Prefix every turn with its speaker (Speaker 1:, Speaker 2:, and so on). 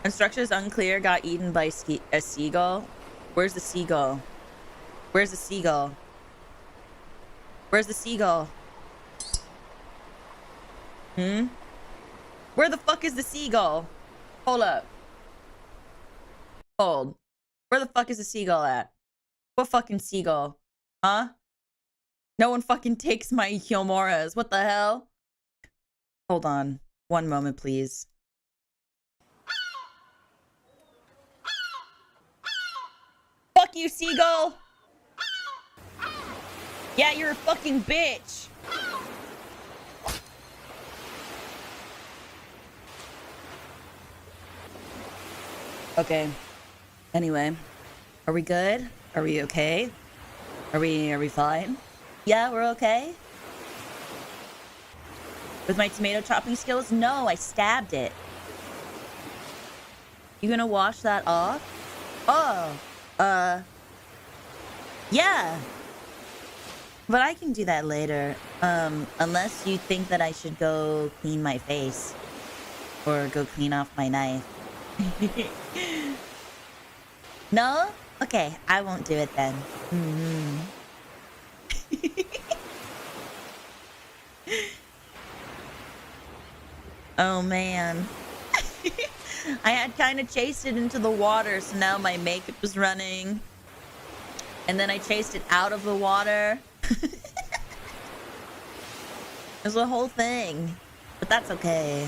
Speaker 1: Instructions unclear. Got eaten by a seagull. Where's the seagull? Where's the seagull? Where's the seagull? Where the fuck is the seagull? Hold up. Hold. Where the fuck is the seagull at? What fucking seagull? Huh? No one fucking takes my Hyomoras. What the hell? Hold on. One moment, please. Fuck you, seagull! Yeah, you're a fucking bitch! Okay. Anyway. Are we good? Are we okay? Are we fine? Yeah, we're okay? With my tomato chopping skills? No, I stabbed it. You gonna wash that off? Oh, yeah. But I can do that later. Unless you think that I should go clean my face. Or go clean off my knife. No? Okay, I won't do it then. Oh man. I had kind of chased it into the water, so now my makeup is running. And then I chased it out of the water. There's a whole thing. But that's okay.